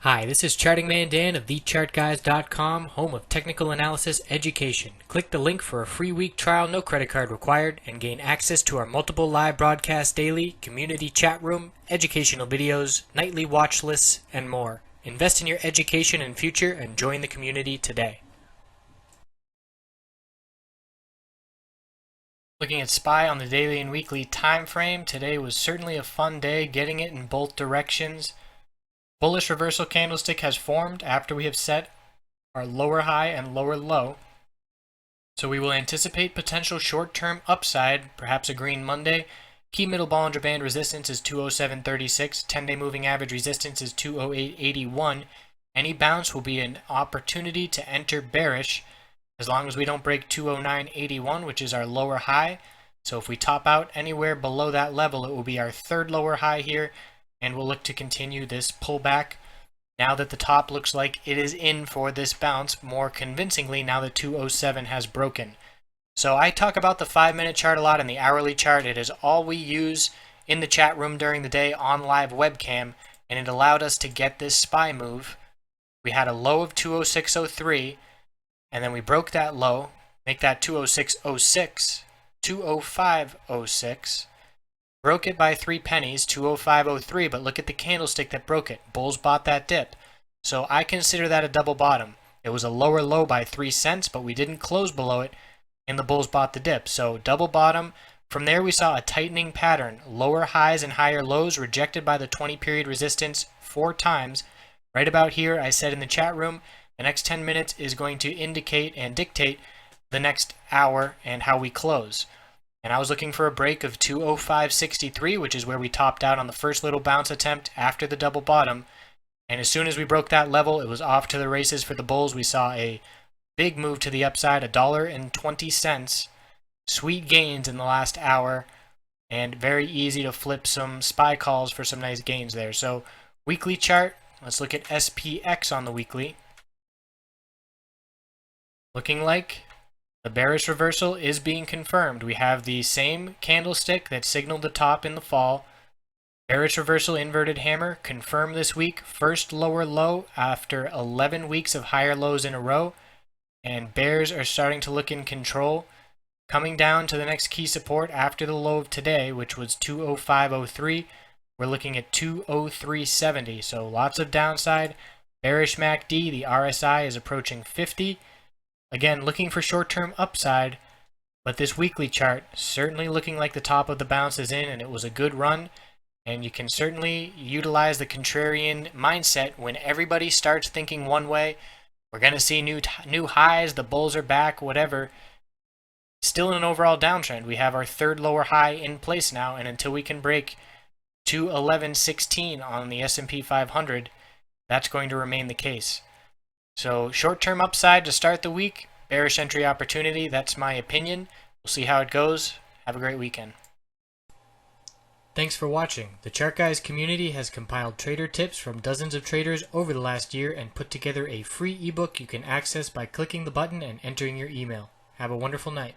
Hi, this is Charting Man Dan of thechartguys.com, home of technical analysis education. Click the link for a free week trial, no credit card required, and gain access to our multiple live broadcasts daily, community chat room, educational videos, nightly watch lists, and more. Invest in your education and future and join the community today. Looking at SPY on the daily and weekly time frame, today was certainly a fun day, getting it in both directions. Bullish reversal candlestick has formed after we have set our lower high and lower low. So we will anticipate potential short-term upside, perhaps a green Monday. Key middle Bollinger Band resistance is 207.36. 10-day moving average resistance is 208.81. Any bounce will be an opportunity to enter bearish as long as we don't break 209.81, which is our lower high. So if we top out anywhere below that level, it will be our third lower high here, and we'll look to continue this pullback now that the top looks like it is in for this bounce more convincingly now that 207 has broken. So I talk about the 5-minute chart a lot and the hourly chart. It is all we use in the chat room during the day on live webcam, and it allowed us to get this SPY move. We had a low of 206.03, and then we broke that low, make that 206.06, 205.06. Broke it by 3 pennies, 205.03, but look at the candlestick that broke it. Bulls bought that dip. So I consider that a double bottom. It was a lower low by 3 cents, but we didn't close below it, and the bulls bought the dip. So double bottom. From there we saw a tightening pattern. Lower highs and higher lows rejected by the 20-period resistance 4 times. Right about here, I said in the chat room, the next 10 minutes is going to indicate and dictate the next hour and how we close. And I was looking for a break of 205.63, which is where we topped out on the first little bounce attempt after the double bottom. And as soon as we broke that level, it was off to the races for the bulls. We saw a big move to the upside, $1.20. Sweet gains in the last hour, and very easy to flip some SPY calls for some nice gains there. So weekly chart, let's look at SPX on the weekly. Looking like the bearish reversal is being confirmed. We have the same candlestick that signaled the top in the fall. Bearish reversal inverted hammer confirmed this week. First lower low after 11 weeks of higher lows in a row. And bears are starting to look in control. Coming down to the next key support after the low of today, which was 205.03. We're looking at 203.70. So lots of downside. Bearish MACD, the RSI is approaching 50. Again, looking for short-term upside, but this weekly chart certainly looking like the top of the bounce is in, and it was a good run. And you can certainly utilize the contrarian mindset when everybody starts thinking one way. We're going to see new highs, the bulls are back, whatever. Still in an overall downtrend. We have our third lower high in place now, and until we can break 211.16 on the S&P 500, that's going to remain the case. So short-term upside to start the week, bearish entry opportunity, that's my opinion. We'll see how it goes. Have a great weekend. Thanks for watching. The Chart Guys community has compiled trader tips from dozens of traders over the last year and put together a free ebook you can access by clicking the button and entering your email. Have a wonderful night.